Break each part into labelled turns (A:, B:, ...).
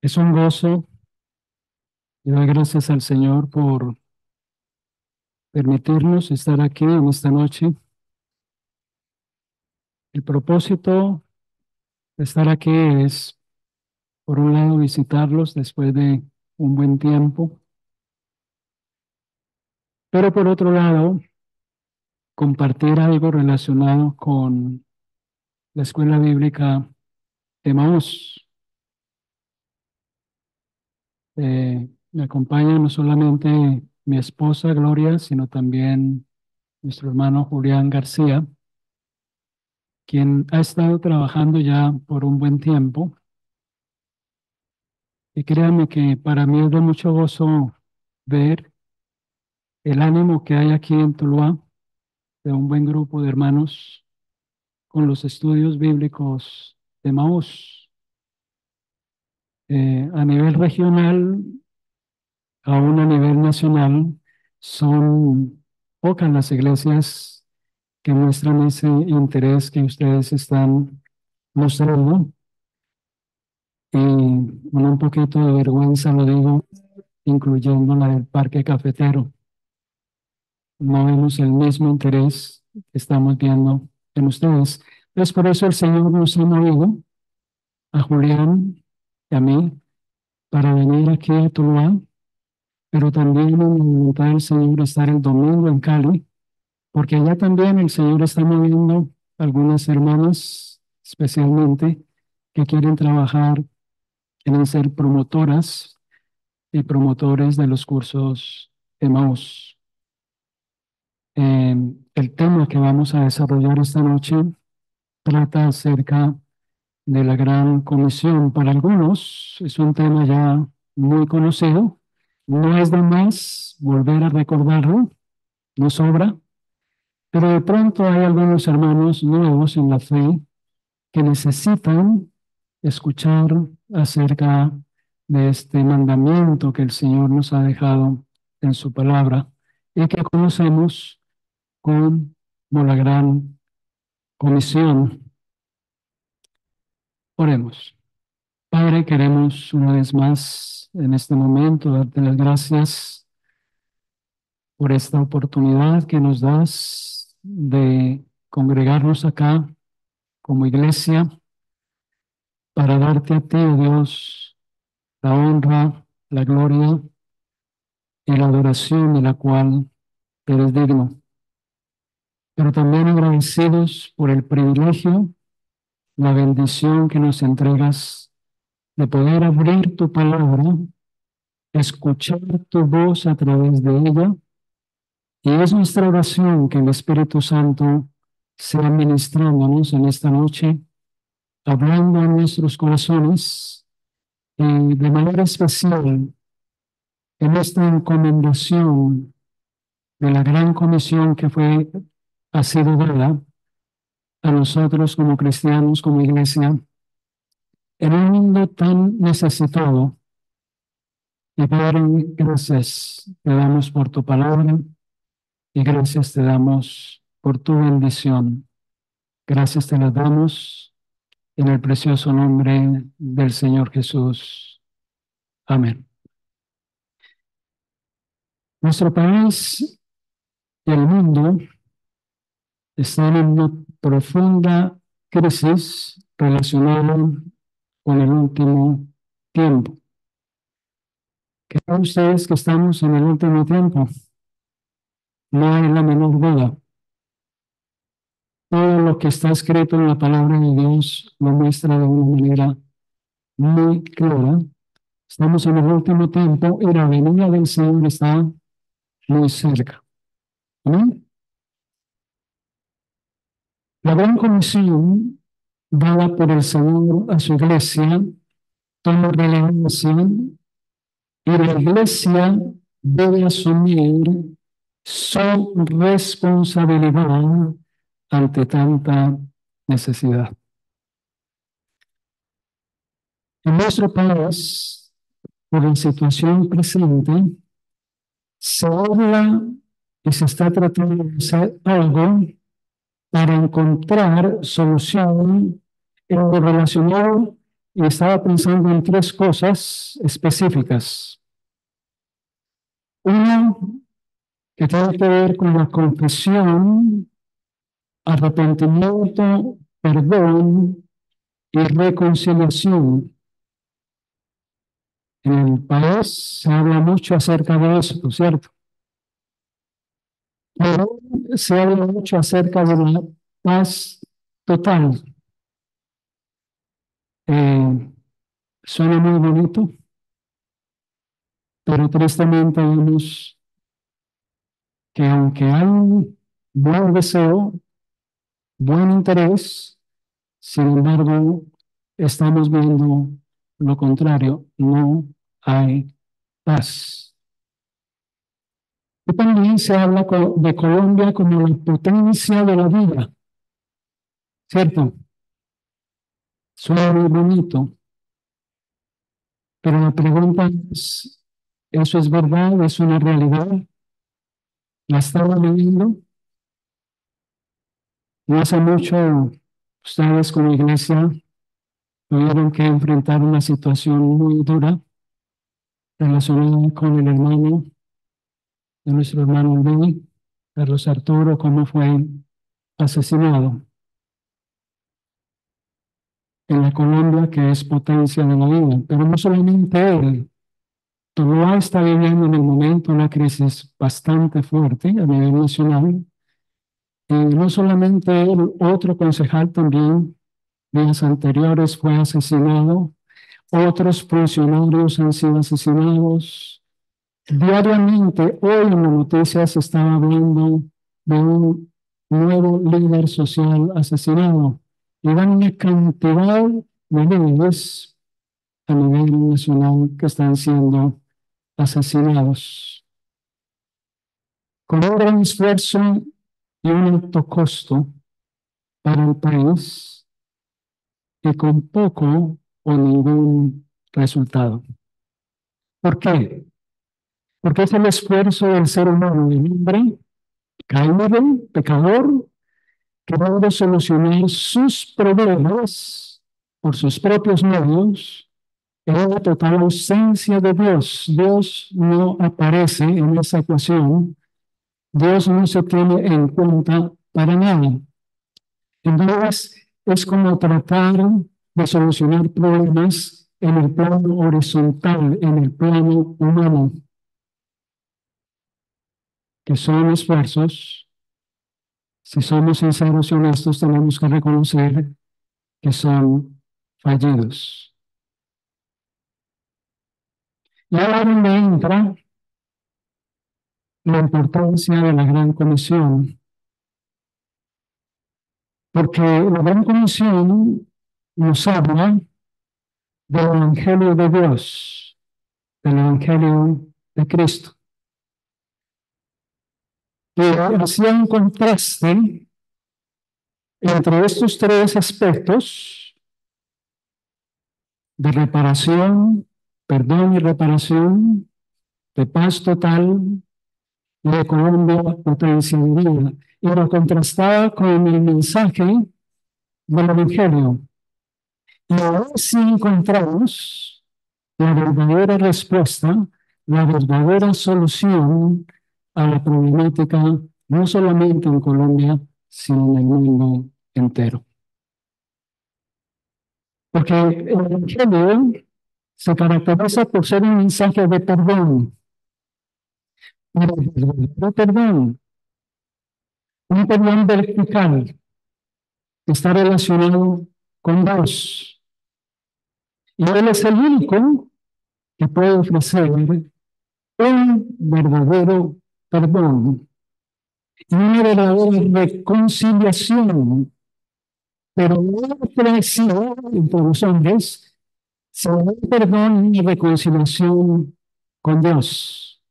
A: Es un gozo y doy gracias al Señor por permitirnos estar aquí en esta noche. El propósito de estar aquí es, por un lado, visitarlos después de un buen tiempo, pero por otro lado, compartir algo relacionado con la escuela bíblica de Maús. Me acompaña no solamente mi esposa Gloria, sino también nuestro hermano Julián García, quien ha estado trabajando ya por un buen tiempo. Y créanme que para mí es de mucho gozo ver el ánimo que hay aquí en Tuluá de un buen grupo de hermanos con los estudios bíblicos de Maús. A nivel regional, aún a nivel nacional, son pocas las iglesias que muestran ese interés que ustedes están mostrando. Y con un poquito de vergüenza lo digo, incluyendo la del Parque Cafetero. No vemos el mismo interés que estamos viendo en ustedes. Es por eso el Señor nos ha movido a Julián y a mí para venir aquí a Tuluá, pero también en la voluntad del Señor estar el domingo en Cali, porque allá también el Señor está moviendo algunas hermanas, especialmente, que quieren trabajar, quieren ser promotoras y promotores de los cursos Emmaus. El tema que vamos a desarrollar esta noche trata acerca de la Gran Comisión. Para algunos es un tema ya muy conocido. No es de más volver a recordarlo, no sobra, pero de pronto hay algunos hermanos nuevos en la fe que necesitan escuchar acerca de este mandamiento que el Señor nos ha dejado en su palabra y que conocemos como la Gran Comisión. Oremos. Padre, queremos una vez más en este momento darte las gracias por esta oportunidad que nos das de congregarnos acá como iglesia para darte a ti, oh Dios, la honra, la gloria y la adoración de la cual eres digno. Pero también agradecidos por el privilegio, la bendición que nos entregas de poder abrir tu palabra, escuchar tu voz a través de ella. Y es nuestra oración que el Espíritu Santo sea ministrándonos en esta noche, hablando a nuestros corazones y de manera especial en esta encomendación de la gran comisión que ha sido dada a nosotros como cristianos, como iglesia, en un mundo tan necesitado. Y Padre, gracias te damos por tu palabra y gracias te damos por tu bendición. Gracias te las damos en el precioso nombre del Señor Jesús. Amén. Nuestro país y el mundo están en una profunda crisis relacionada con el último tiempo. ¿Creen ustedes que estamos en el último tiempo? No hay la menor duda. Todo lo que está escrito en la palabra de Dios lo muestra de una manera muy clara. Estamos en el último tiempo y la venida del Señor está muy cerca. ¿Amén? La gran comisión dada por el Señor a su iglesia toma relevancia y la iglesia debe asumir su responsabilidad ante tanta necesidad. En nuestro país, por la situación presente, se habla y se está tratando de hacer algo para encontrar solución en lo relacionado y estaba pensando en tres cosas específicas. Una que tiene que ver con la confesión, arrepentimiento, perdón y reconciliación. En el país se habla mucho acerca de eso, ¿cierto? Pero se habla mucho acerca de la paz total. Eh, Suena muy bonito, pero tristemente vemos que aunque hay un buen deseo, buen interés, sin embargo, estamos viendo lo contrario, no hay paz. Y también se habla de Colombia como la potencia de la vida, ¿cierto? Suena muy bonito, pero la pregunta es, ¿eso es verdad? ¿Es una realidad? ¿La estamos viviendo? No hace mucho, ustedes como iglesia tuvieron que enfrentar una situación muy dura relacionada con el hermano de nuestro hermano Luis, Carlos Arturo, cómo fue asesinado en la Colombia, que es potencia de la vida. Pero no solamente él, Tuluá está viviendo en el momento una crisis bastante fuerte a nivel nacional. Y no solamente él, otro concejal también, días anteriores, fue asesinado. Otros funcionarios han sido asesinados. Diariamente, hoy en las noticias se estaba hablando de un nuevo líder social asesinado. Y dan una cantidad de líderes a nivel nacional que están siendo asesinados. Con un gran esfuerzo y un alto costo para el país y con poco o ningún resultado. ¿Por qué? Porque es el esfuerzo del ser humano, del hombre caído, pecador, queriendo solucionar sus problemas por sus propios medios, en una total ausencia de Dios. Dios no aparece en esa ecuación, Dios no se tiene en cuenta para nada. Entonces, es como tratar de solucionar problemas en el plano horizontal, en el plano humano, que son esfuerzos. Si somos sinceros y honestos, tenemos que reconocer que son fallidos. Y ahora donde entra la importancia de la Gran Comisión, porque la Gran Comisión nos habla del Evangelio de Dios, del Evangelio de Cristo. Y hacía un contraste entre estos tres aspectos de reparación, perdón y reparación, de paz total y de Colombia potencia de vida. Y lo contrastaba con el mensaje del Evangelio. Y ahora sí encontramos la verdadera respuesta, la verdadera solución a la problemática, no solamente en Colombia, sino en el mundo entero. Porque el Evangelio se caracteriza por ser un mensaje de perdón, pero el verdadero perdón, un perdón vertical que está relacionado con Dios. Y Él es el único que puede ofrecer un verdadero perdón y una verdadera reconciliación, pero no ofrecido entre los hombres, sino un perdón y reconciliación con Dios.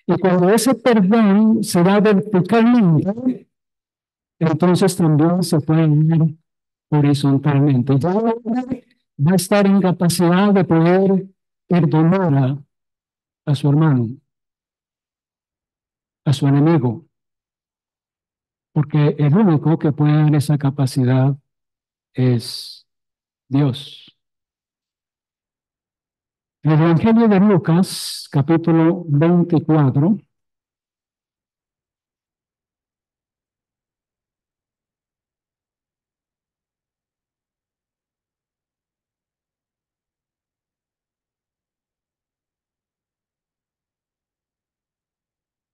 A: Y cuando ese perdón se da verticalmente, entonces también se puede dar horizontalmente. Ya el hombre va a estar en capacidad de poder perdonar a su hermano, a su enemigo, porque el único que puede dar esa capacidad es Dios. El Evangelio de Lucas, capítulo 24,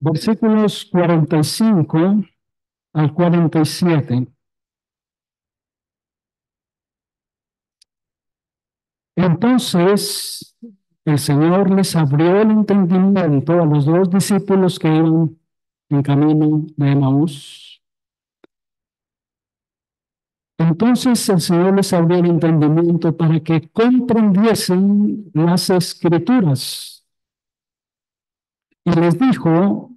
A: versículos 45 al 47. Entonces el Señor les abrió el entendimiento a los dos discípulos que iban en camino de Emaús. Entonces el Señor les abrió el entendimiento para que comprendiesen las escrituras y les dijo,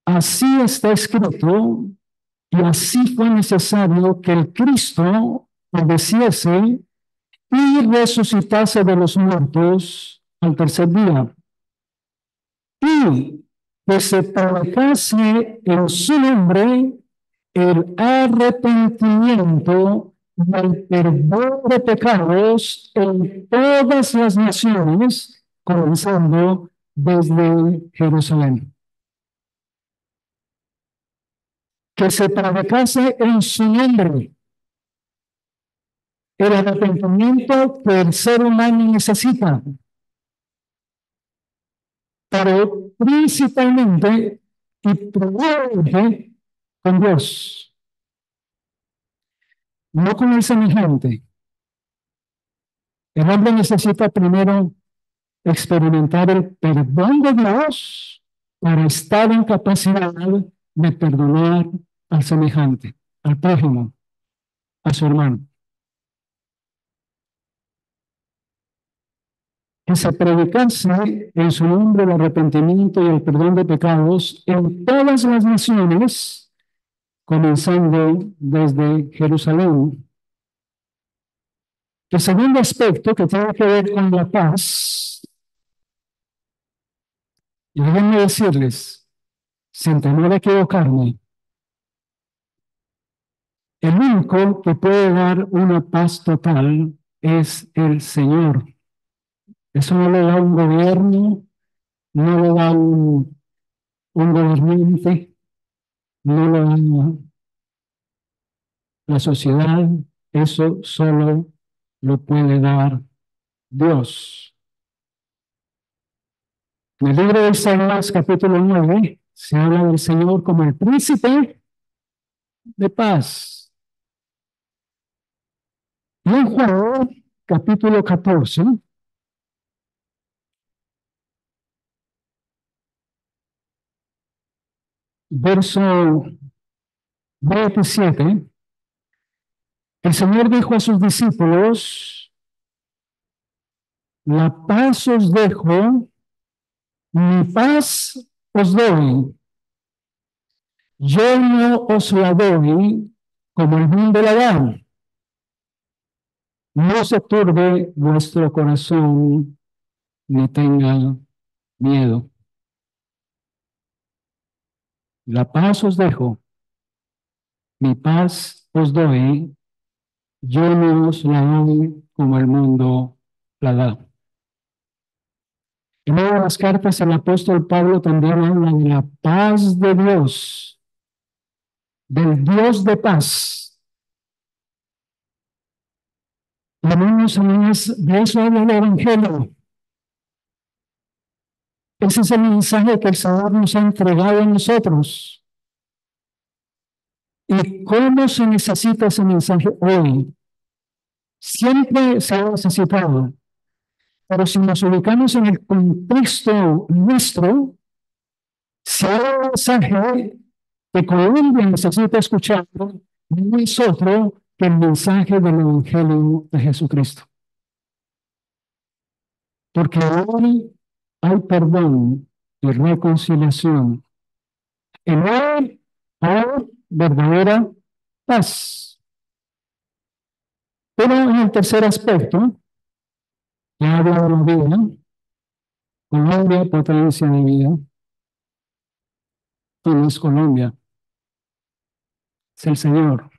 A: así está escrito y así fue necesario que el Cristo padeciese y resucitase de los muertos al tercer día, y que se trabajase en su nombre el arrepentimiento y el perdón de pecados en todas las naciones, comenzando desde Jerusalén. Que se trabajase en su nombre el arrepentimiento que el ser humano necesita, pero principalmente y probablemente con Dios, no con el semejante. El hombre necesita primero experimentar el perdón de Dios para estar en capacidad de perdonar al semejante, al prójimo, a su hermano. Que se predicase en su nombre el arrepentimiento y el perdón de pecados en todas las naciones, comenzando desde Jerusalén. El segundo aspecto que tiene que ver con la paz, y déjenme decirles, sin temor a equivocarme, el único que puede dar una paz total es el Señor. Eso no lo da un gobierno, no lo da un gobernante, no lo da la sociedad, eso solo lo puede dar Dios. En el libro de Isaías, capítulo 9, se habla del Señor como el príncipe de paz. Y en Juan, capítulo 14, verso 27, el Señor dijo a sus discípulos, la paz os dejo, mi paz os doy. Yo no os la doy como el mundo la da. No se turbe vuestro corazón ni tenga miedo. La paz os dejo, mi paz os doy. Yo no os la doy como el mundo la da. En una de las cartas, el apóstol Pablo también habla de la paz de Dios, del Dios de paz. Hermanos, amigas, de eso habla el Evangelio. Ese es el mensaje que el Señor nos ha entregado a nosotros. ¿Y cómo se necesita ese mensaje hoy? Siempre se ha necesitado, pero si nos ubicamos en el contexto nuestro, si hay un mensaje que Colombia necesita escuchar, no es otro que el mensaje del Evangelio de Jesucristo. Porque hoy hay perdón y reconciliación. En él hay verdadera paz. Pero en el tercer aspecto, ya habla de la vida, Colombia, potencia de vida, no es Colombia, es el Señor.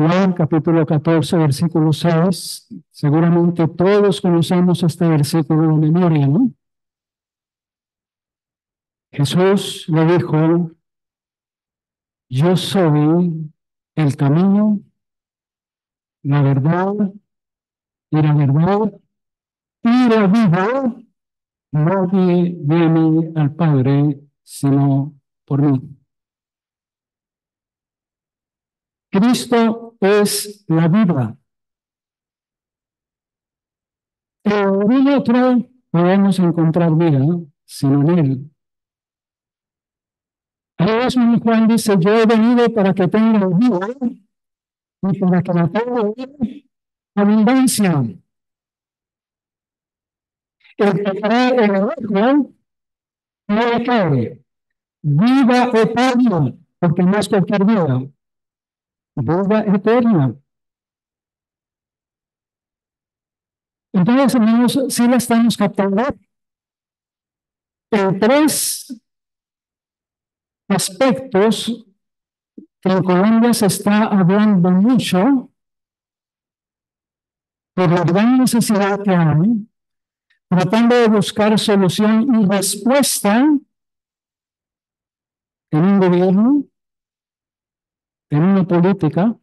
A: Juan capítulo 14, versículo 6. Seguramente todos conocemos este versículo de memoria, ¿no? Jesús le dijo, yo soy el camino, la verdad y la verdad y la vida. Nadie viene al Padre sino por mí. Cristo es la vida. En ningún otro podemos encontrar vida, sino en Él. Ahí mismo Juan dice, yo he venido para que tengan vida y para que la tengan en abundancia. El que cree en el Hijo no le cae. Vida eterna, porque no es cualquier vida. Vida eterna. Entonces, hermanos, si la estamos captando en tres aspectos que en Colombia se está hablando mucho por la gran necesidad que hay, tratando de buscar solución y respuesta en un gobierno, en una política,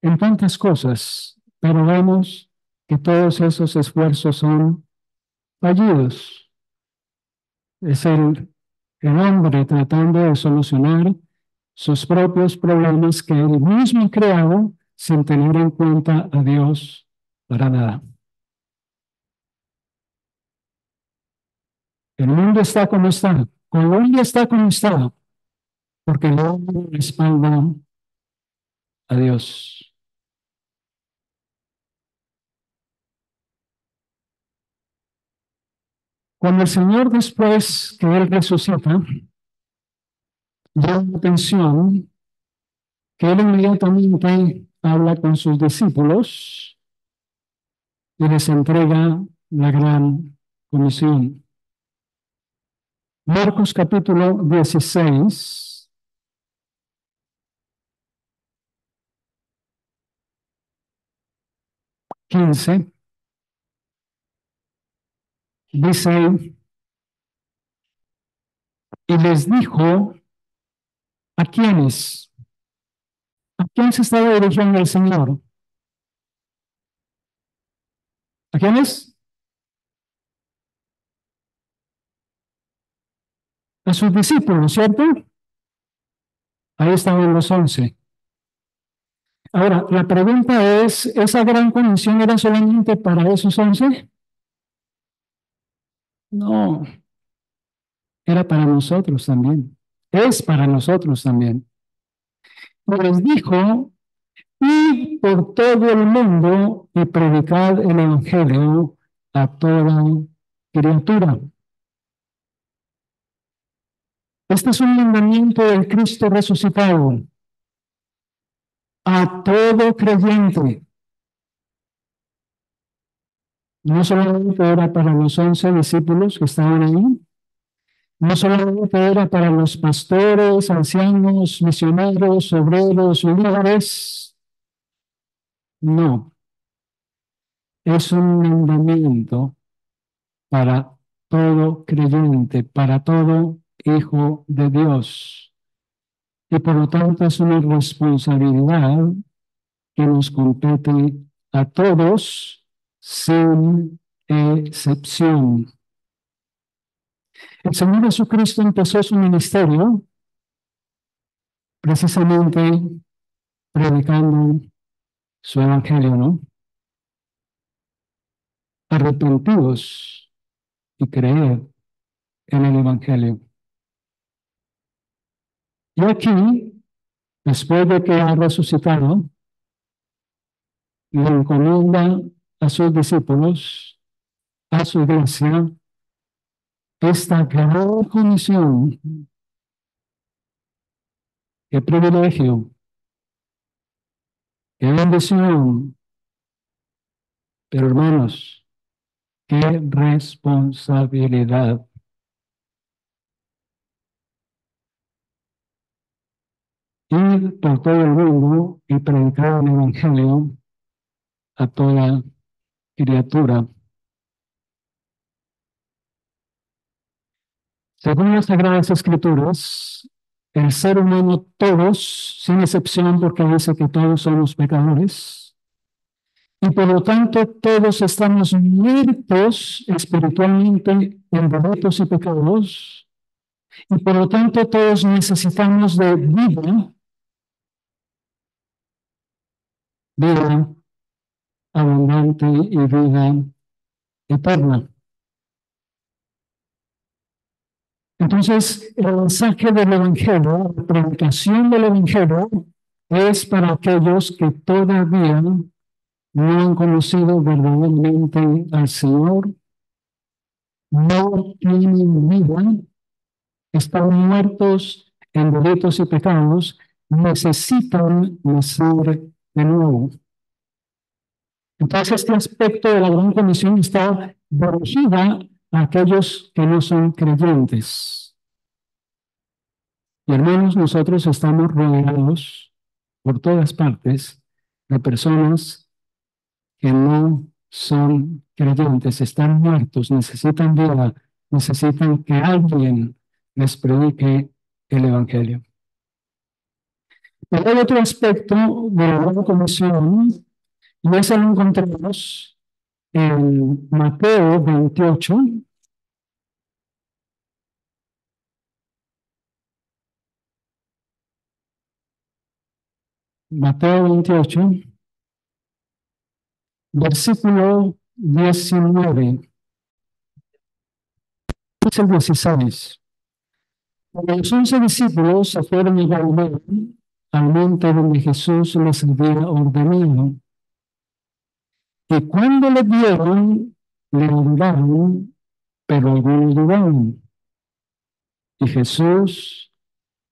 A: en tantas cosas, pero vemos que todos esos esfuerzos son fallidos. Es el hombre tratando de solucionar sus propios problemas que él mismo ha creado sin tener en cuenta a Dios para nada. El mundo está como está, Colombia está como está, porque el hombre respalda a Dios. Cuando el Señor, después que Él resucita, llama la atención que Él inmediatamente habla con sus discípulos y les entrega la gran comisión. Marcos capítulo 16, 15, dice, y les dijo, ¿a quiénes? ¿A quién se estaba dirigiendo el Señor? ¿A quiénes? A sus discípulos, ¿cierto? Ahí estaban los 11. Ahora, la pregunta es, ¿esa gran comisión era solamente para esos 11? No, era para nosotros también. Es para nosotros también. Y les dijo, y por todo el mundo y predicad el Evangelio a toda criatura. Este es un mandamiento del Cristo resucitado a todo creyente. No solamente era para los 11 discípulos que estaban ahí, no solamente era para los pastores, ancianos, misioneros, obreros, líderes, no, es un mandamiento para todo creyente, para todo hijo de Dios. Y por lo tanto es una responsabilidad que nos compete a todos sin excepción. El Señor Jesucristo empezó su ministerio precisamente predicando su evangelio, ¿no? Arrepentidos y creer en el evangelio. Y aquí, después de que ha resucitado, le encomienda a sus discípulos, a su iglesia, esta gran comisión. Qué privilegio, qué bendición, pero hermanos, qué responsabilidad. ir por todo el mundo y predicar el Evangelio a toda criatura. Según las Sagradas Escrituras, el ser humano, todos, sin excepción, porque dice que todos somos pecadores, y por lo tanto todos estamos muertos espiritualmente en delitos y pecados, y por lo tanto todos necesitamos de vida, vida abundante y vida eterna. Entonces, el mensaje del Evangelio, la predicación del Evangelio, es para aquellos que todavía no han conocido verdaderamente al Señor, no tienen vida, están muertos en delitos y pecados, necesitan nacer de nuevo. Entonces, este aspecto de la Gran Comisión está dirigida a aquellos que no son creyentes. Y hermanos, nosotros estamos rodeados por todas partes de personas que no son creyentes, están muertos, necesitan vida, necesitan que alguien les predique el Evangelio. Pero hay otro aspecto de la Gran Comisión, y eso lo encontramos en Mateo 28, Mateo 28, versículo 19, es el 16. Los 11 discípulos se fueron a Galilea, al monte donde Jesús les había ordenado. Y cuando le vieron, le adoraron, pero algunos dudaron. Y Jesús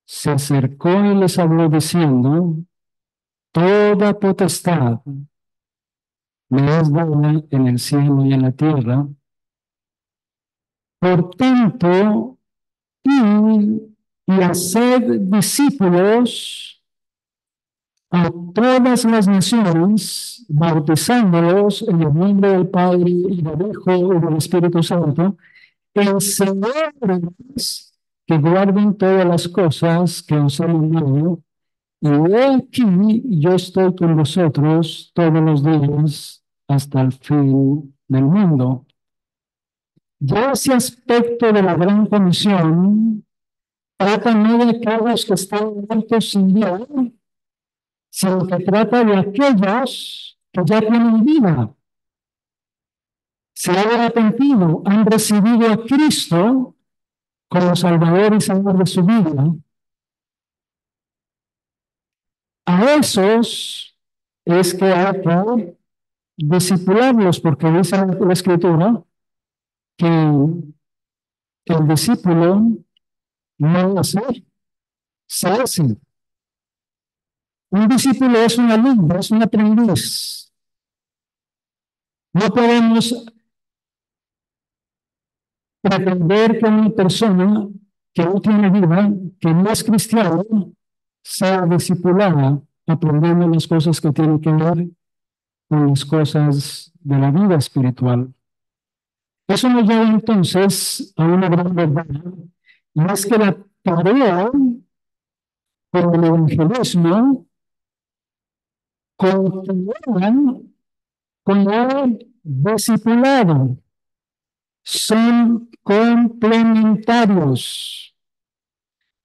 A: se acercó y les habló diciendo, toda potestad me es dada en el cielo y en la tierra. Por tanto, id y haced discípulos a todas las naciones, bautizándolos en el nombre del Padre y del Hijo y del Espíritu Santo, enseñándoles que guarden todas las cosas que os he mandado. Y he aquí, yo estoy con vosotros todos los días hasta el fin del mundo. Ya ese aspecto de la gran comisión trata no de aquellos que están muertos sin Dios, sino que trata de aquellos que ya tienen vida, se han arrepentido, han recibido a Cristo como Salvador y Señor de su vida. A esos es que hay que discipularlos, porque dice la Escritura que el discípulo no hace, se hace. Un discípulo es un alumno, es un aprendiz. No podemos pretender que una persona que no tiene vida, que no es cristiano, sea discipulada aprendiendo las cosas que tienen que ver con las cosas de la vida espiritual. Eso nos lleva entonces a una gran verdad, y es que la tarea con el evangelismo continúa con el discipulado. Son complementarios.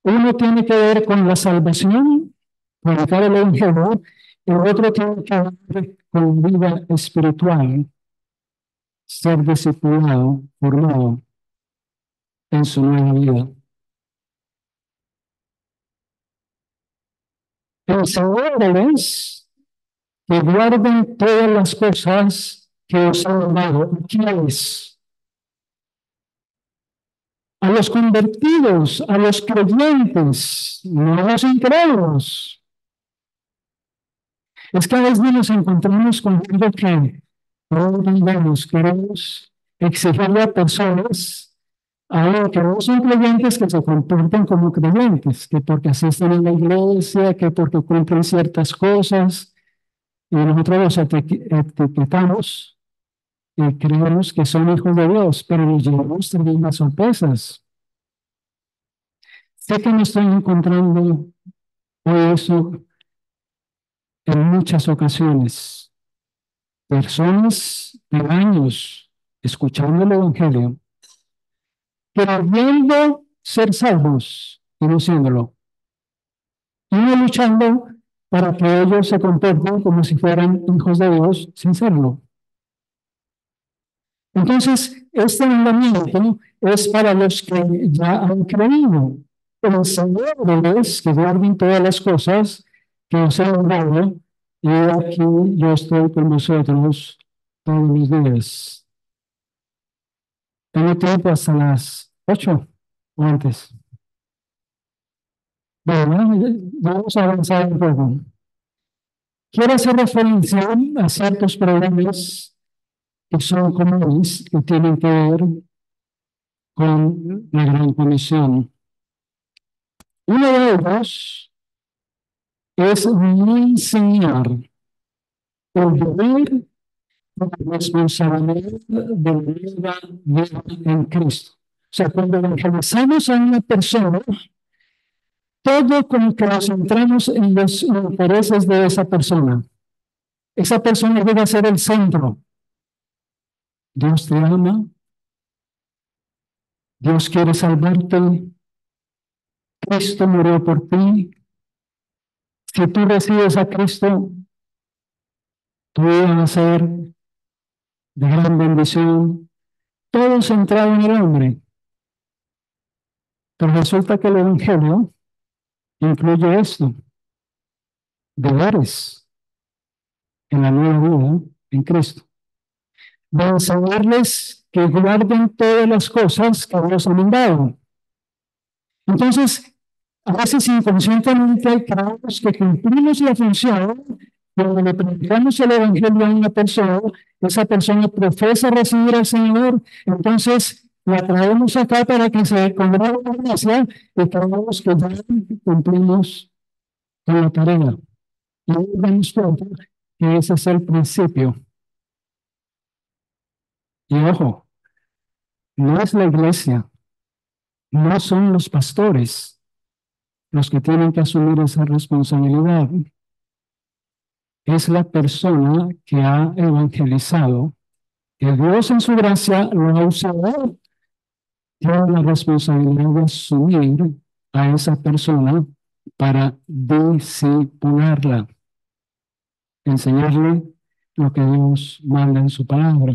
A: Uno tiene que ver con la salvación, predicar el evangelio, y el otro tiene que ver con vida espiritual, ser discipulado, formado en su nueva vida. Enseñándoles que guarden todas las cosas que os han dado. ¿Quiénes? A los convertidos, a los creyentes, no a los incrédulos. Es que a veces nos encontramos con algo que no entendemos. Queremos exigirle a personas Ahora, que no son creyentes que se comportan como creyentes, que porque asisten a la iglesia, que porque cumplen ciertas cosas, y nosotros los etiquetamos y creemos que son hijos de Dios, pero nos llevamos tremendas sorpresas. Sé que me estoy encontrando hoy eso en muchas ocasiones. Personas de años escuchando el Evangelio, queriendo ser salvos y no siéndolo, y no luchando para que ellos se comporten como si fueran hijos de Dios sin serlo. Entonces, este mandamiento es para los que ya han creído. Enseñándoles que guarden todas las cosas que os he dado, y aquí yo estoy con vosotros todos los días. Tengo tiempo hasta las 8 o antes. Bueno, vamos a avanzar un poco. Quiero hacer referencia a ciertos problemas que son comunes, que tienen que ver con la Gran Comisión. Uno de ellos es no enseñar el deber la responsabilidad de la nueva vida en Cristo. O sea, cuando evangelizamos a una persona, todo como que nos centramos en los intereses de esa persona. Esa persona debe ser el centro. Dios te ama, Dios quiere salvarte, Cristo murió por ti. Si tú recibes a Cristo, tu vida va a ser de gran bendición, todo centrado en el hombre. Pero resulta que el Evangelio incluye esto, deberes en la nueva vida en Cristo. De enseñarles que guarden todas las cosas que Dios ha mandado. Entonces, a veces inconscientemente creemos que cumplimos la función cuando le predicamos el Evangelio a una persona, esa persona profesa recibir al Señor, entonces la traemos acá para que se congregue la iglesia y creemos que ya cumplimos con la tarea. Y nos damos cuenta que ese es el principio. Y ojo, no es la iglesia, no son los pastores los que tienen que asumir esa responsabilidad. Es la persona que ha evangelizado, que Dios en su gracia lo ha usado, tiene la responsabilidad de asumir a esa persona para discipularla, enseñarle lo que Dios manda en su palabra.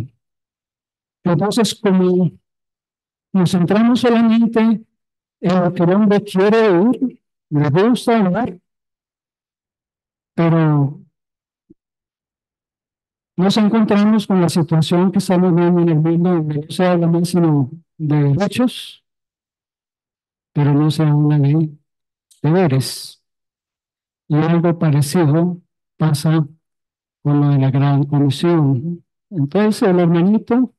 A: Entonces, como nos centramos solamente en lo que el hombre quiere oír, le gusta hablar, pero nos encontramos con la situación que estamos viendo en el mundo donde no se habla más sino de derechos, pero no se habla de deberes. Y algo parecido pasa con lo de la Gran Comisión. Entonces el hermanito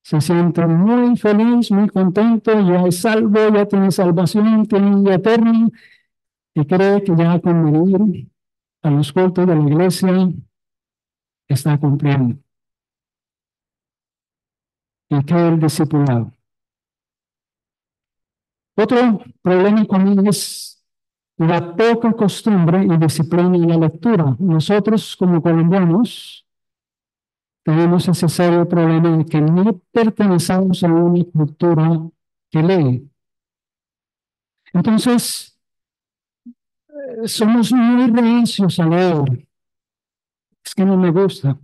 A: se siente muy feliz, muy contento, ya es salvo, ya tiene salvación, tiene vida eterna, y cree que ya con venir a los cultos de la iglesia está cumpliendo. Y queda el discipulado. Otro problema común es la poca costumbre y disciplina en la lectura. Nosotros como colombianos tenemos ese serio problema de que no pertenecemos a una cultura que lee. Entonces, somos muy reacios a leer. Es que no me gusta.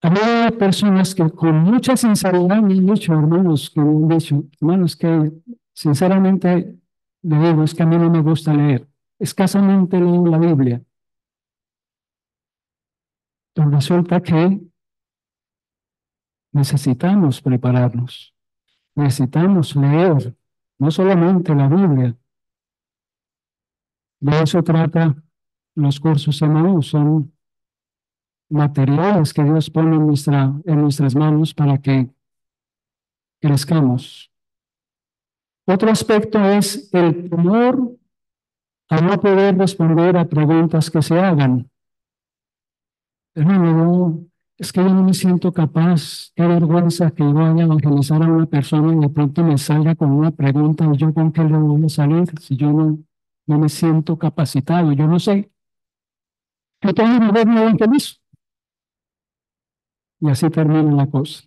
A: Hay personas que con mucha sinceridad me han dicho, hermanos, que me han dicho, hermanos, que sinceramente le digo, es que a mí no me gusta leer. Escasamente leo la Biblia. Pero resulta que necesitamos prepararnos, necesitamos leer, no solamente la Biblia. De eso trata los cursos Emmaús, son materiales que Dios pone en nuestras manos para que crezcamos. Otro aspecto es el temor a no poder responder a preguntas que se hagan. Hermano, es que yo no me siento capaz, qué vergüenza que yo vaya a evangelizar a una persona y de pronto me salga con una pregunta y yo con qué le voy a salir si yo no me siento capacitado, yo no sé. Yo tengo que ver un evangelizo. Y así termina la cosa.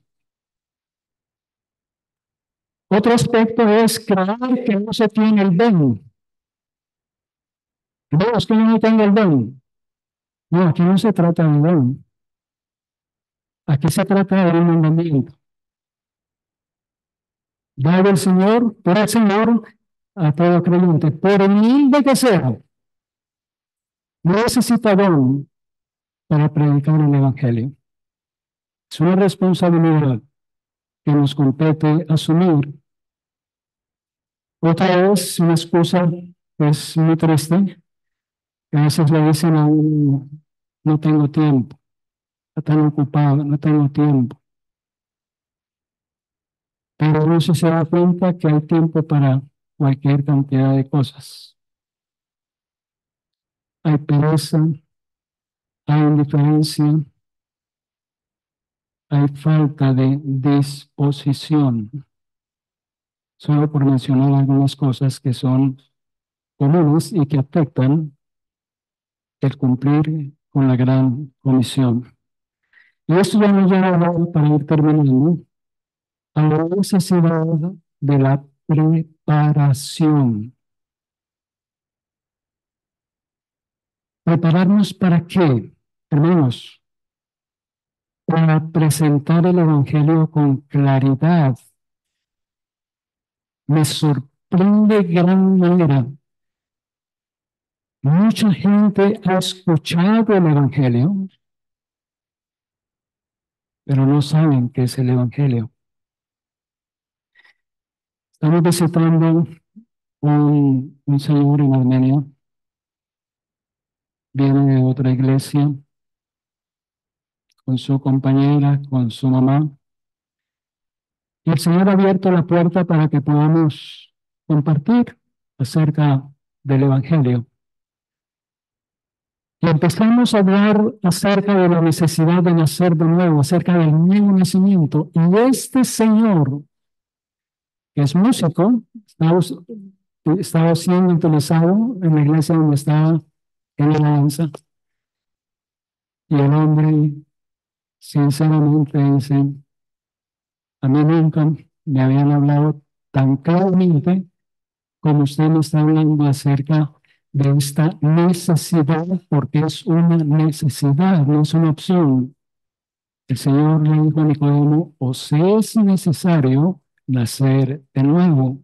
A: Otro aspecto es creer que no se tiene el don. No, es que yo no tengo el don. No, aquí no se trata de don. Aquí se trata de un mandamiento. Dado el Señor, por el Señor, a todo creyente, por humilde que sea, no necesita don para predicar el Evangelio. Es una responsabilidad que nos compete asumir. Otra vez, una excusa que es muy triste, que a veces le dicen a uno, no tengo tiempo, está tan ocupado, no tengo tiempo. Pero uno se da cuenta que hay tiempo para cualquier cantidad de cosas. Hay pereza, hay indiferencia, hay falta de disposición, solo por mencionar algunas cosas que son comunes y que afectan el cumplir con la gran comisión. Y esto ya nos lleva para ir terminando a la necesidad de la preparación. ¿Prepararnos para qué, hermanos? Para presentar el Evangelio con claridad. Me sorprende gran manera. Mucha gente ha escuchado el Evangelio, pero no saben qué es el Evangelio. Estamos visitando un señor en Armenia, viene de otra iglesia, con su compañera, con su mamá, y el Señor ha abierto la puerta para que podamos compartir acerca del Evangelio. Y empezamos a hablar acerca de la necesidad de nacer de nuevo, acerca del nuevo nacimiento. Y este señor, que es músico, estaba siendo utilizado en la iglesia donde estaba en la danza. Y el hombre, sinceramente, dice, a mí nunca me habían hablado tan claramente como usted me está hablando acerca de esta necesidad, porque es una necesidad, no es una opción. El Señor le dijo a Nicodemo, os es necesario nacer de nuevo.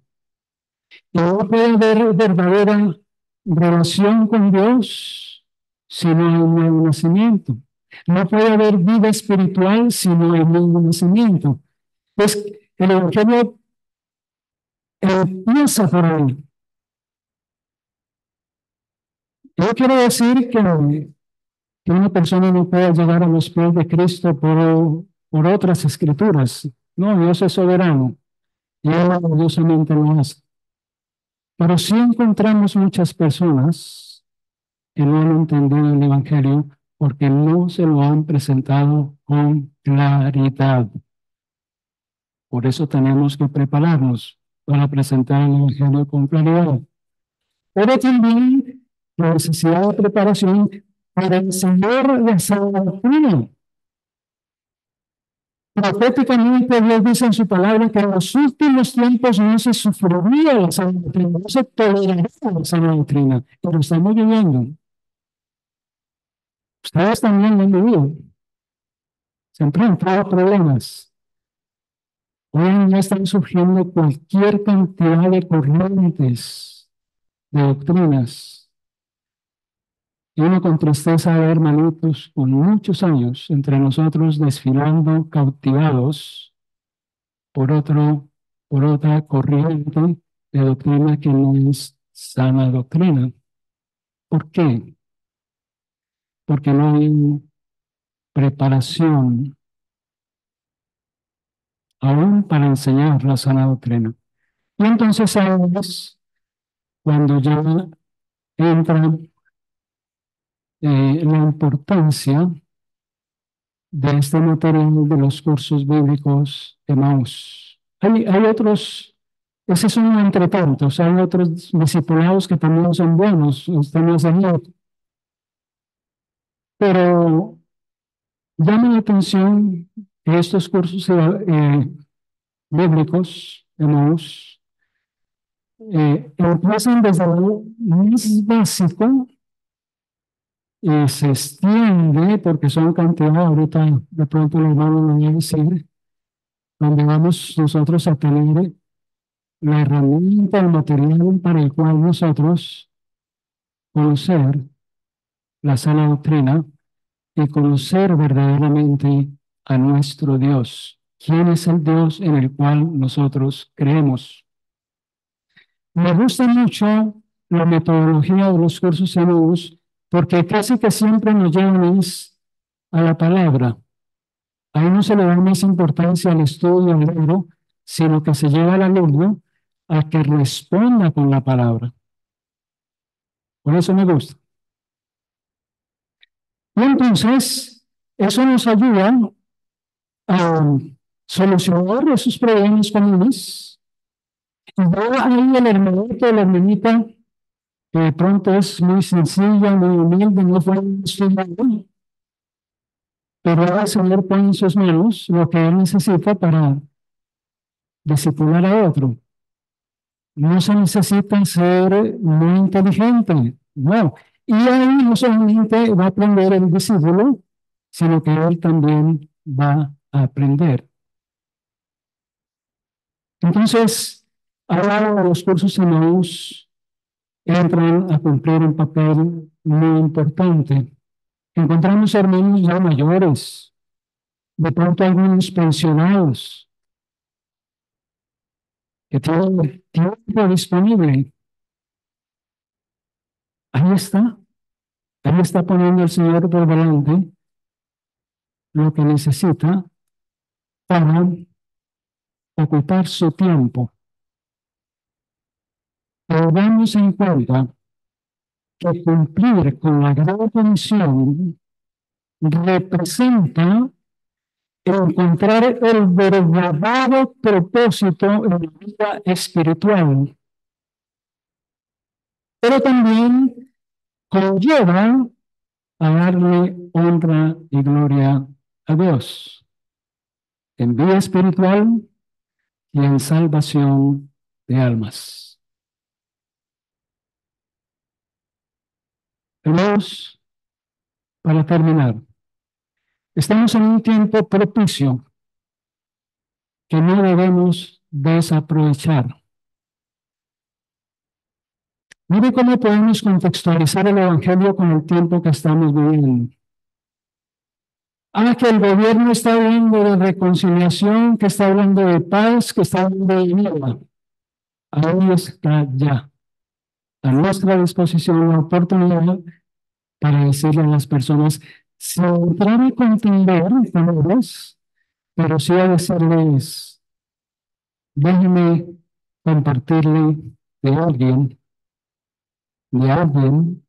A: Y no puede haber verdadera relación con Dios si no hay un nuevo nacimiento. No puede haber vida espiritual si no hay un nuevo nacimiento. Pues el Evangelio empieza por ahí. Yo quiero decir que una persona no puede llegar a los pies de Cristo por otras escrituras. No, Dios es soberano y Él maravillosamente lo hace. Pero sí encontramos muchas personas que no han entendido el Evangelio porque no se lo han presentado con claridad. Por eso tenemos que prepararnos para presentar el Evangelio con claridad. Pero también la necesidad de preparación para enseñar la sana doctrina. Proféticamente Dios dice en su palabra que en los últimos tiempos no se sufriría la sana doctrina, no se toleraría la sana doctrina, pero estamos viviendo. Ustedes también lo han vivido. Se han enfrentado problemas. Hoy en día están surgiendo cualquier cantidad de corrientes de doctrinas. Y uno con tristeza ve hermanitos con muchos años entre nosotros desfilando cautivados por por otra corriente de doctrina que no es sana doctrina. ¿Por qué? Porque no hay preparación aún para enseñar la sana doctrina. Y entonces ahí es cuando ya entra la importancia de este material de los cursos bíblicos Emaús. Hay otros, ese es uno entre tantos, hay otros discipulados que también son buenos, están más allá, pero llama la atención que estos cursos bíblicos Emaús empiezan desde lo más básico y se extiende, porque son cantidad, ahorita de pronto les vamos a decir, donde vamos nosotros a tener la herramienta, el material para el cual nosotros conocer la sana doctrina y conocer verdaderamente a nuestro Dios. ¿Quién es el Dios en el cual nosotros creemos? Me gusta mucho la metodología de los cursos en luz porque casi que siempre nos llevan a la palabra. Ahí no se le da más importancia al estudio, al libro, sino que se lleva al alumno a que responda con la palabra. Por eso me gusta. Y entonces, eso nos ayuda a solucionar esos problemas comunes. Y va ahí el hermanito, la hermanita, que de pronto es muy sencilla, muy humilde, no fue estudiado, pero el Señor pone en sus manos lo que él necesita para discipular a otro. No se necesita ser muy inteligente, no. Y ahí no solamente va a aprender el discípulo, sino que él también va a aprender. Entonces, ahora los cursos Emaús entran a cumplir un papel muy importante. Encontramos hermanos ya mayores, de pronto algunos pensionados, que tienen tiempo disponible. Ahí está poniendo el Señor por delante lo que necesita para ocupar su tiempo. Tengamos en cuenta que cumplir con la gran comisión representa encontrar el verdadero propósito en la vida espiritual, pero también conlleva a darle honra y gloria a Dios en vida espiritual y en salvación de almas. Hermanos, para terminar, estamos en un tiempo propicio que no debemos desaprovechar. Mire cómo podemos contextualizar el Evangelio con el tiempo que estamos viviendo. Que el gobierno está hablando de reconciliación, que está hablando de paz, que está hablando de vida. Ahí está ya a nuestra disposición la oportunidad para decirle a las personas, sin entrar a contender con ellos, pero sí a decirles, déjenme compartirle de alguien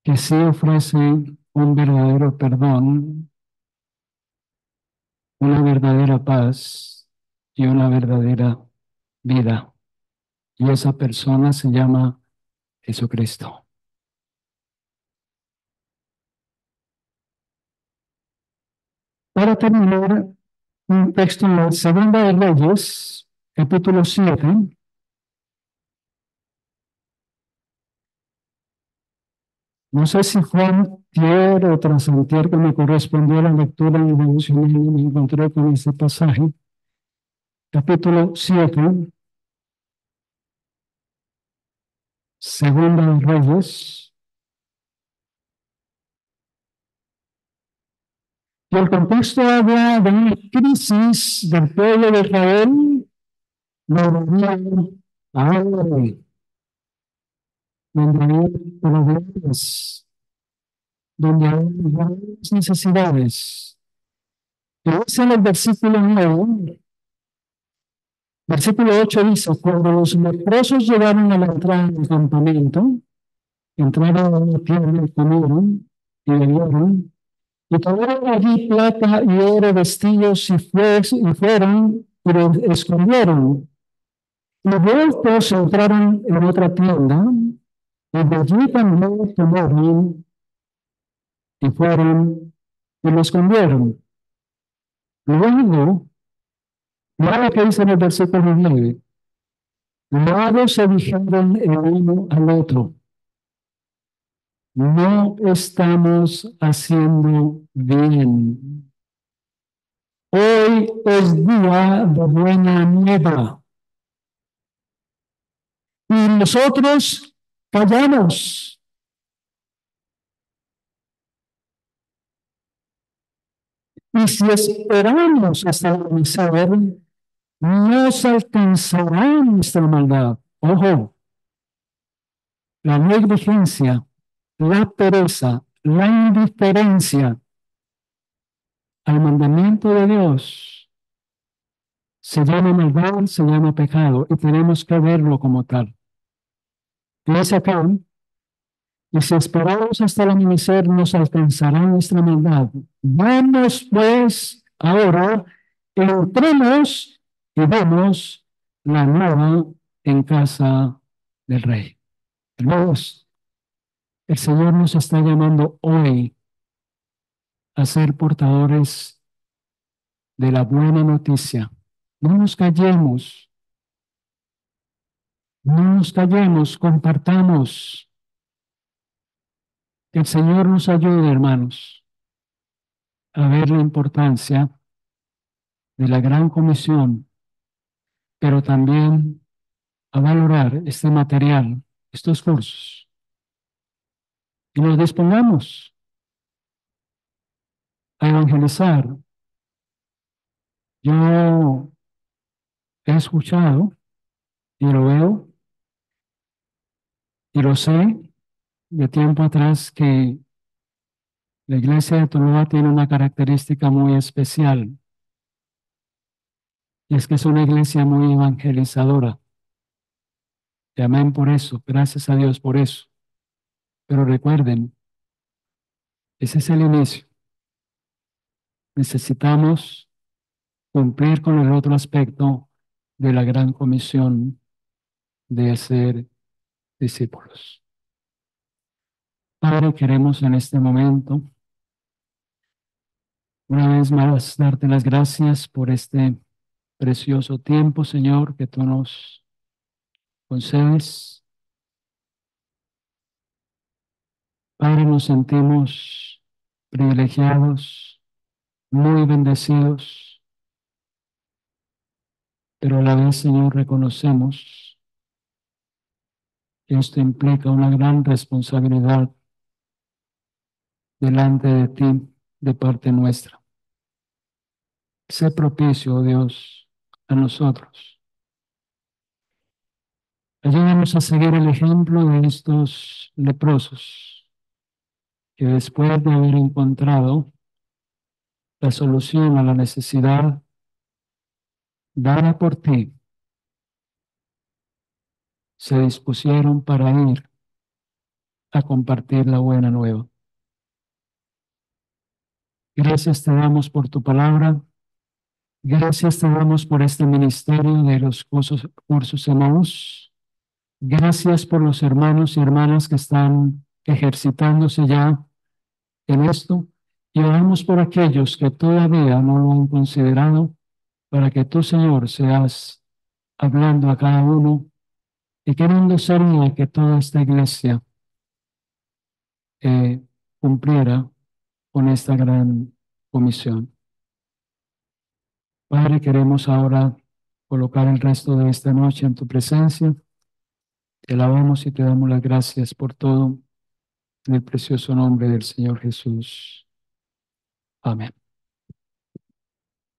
A: que sí ofrece un verdadero perdón, una verdadera paz y una verdadera vida. Y esa persona se llama Jesucristo. Para terminar, un texto en la Segunda de Reyes, capítulo 7. No sé si fue antier o tras antier que me correspondió la lectura en el devocional y me encontré con este pasaje. Capítulo 7, Segunda de Reyes. Y el contexto habla de una crisis del pueblo de Israel, donde había hambre, donde había problemas, donde había grandes necesidades. Y dice en el versículo 9, versículo 8 dice, cuando los leprosos llegaron a la entrada del campamento, entraron a una tienda y comieron y bebieron, y tomaron allí plata y oro, vestidos y fueron y los escondieron. Y vueltos entraron en otra tienda, y de allí también tomaron y fueron y lo escondieron. Luego, mira lo que dice en el versículo 9. Luego se dijeron el uno al otro, no estamos haciendo bien. Hoy es día de buena nueva y nosotros callamos. Y si esperamos hasta el amanecer, nos alcanzará nuestra maldad. Ojo, la negligencia, la pereza, la indiferencia al mandamiento de Dios se llama maldad, se llama pecado y tenemos que verlo como tal. Dice acá, y si esperamos hasta el amanecer, nos alcanzará nuestra maldad. Vamos pues ahora, entremos y vemos la nueva en casa del Rey. Hermanos, el Señor nos está llamando hoy a ser portadores de la buena noticia. No nos callemos, no nos callemos, compartamos. Que el Señor nos ayude, hermanos, a ver la importancia de la gran comisión, pero también a valorar este material, estos cursos, y nos dispongamos a evangelizar. Yo he escuchado y lo veo y lo sé de tiempo atrás que la iglesia de Tuluá tiene una característica muy especial y es que es una iglesia muy evangelizadora. Y amén por eso, gracias a Dios por eso. Pero recuerden, ese es el inicio. Necesitamos cumplir con el otro aspecto de la gran comisión de ser discípulos. Padre, queremos en este momento, una vez más, darte las gracias por este precioso tiempo, Señor, que tú nos concedes. Padre, nos sentimos privilegiados, muy bendecidos, pero a la vez, Señor, reconocemos que esto implica una gran responsabilidad delante de ti, de parte nuestra. Sé propicio, oh Dios, a nosotros. Ayúdanos a seguir el ejemplo de estos leprosos que después de haber encontrado la solución a la necesidad dada por ti, se dispusieron para ir a compartir la buena nueva. Gracias te damos por tu palabra. Gracias te damos por este ministerio de los cursos Emaús. Gracias por los hermanos y hermanas que están ejercitándose ya en esto y oramos por aquellos que todavía no lo han considerado para que tú, Señor, seas hablando a cada uno y queriendo sería que toda esta iglesia cumpliera con esta gran comisión. Padre, queremos ahora colocar el resto de esta noche en tu presencia. Te alabamos y te damos las gracias por todo en el precioso nombre del Señor Jesús. Amén.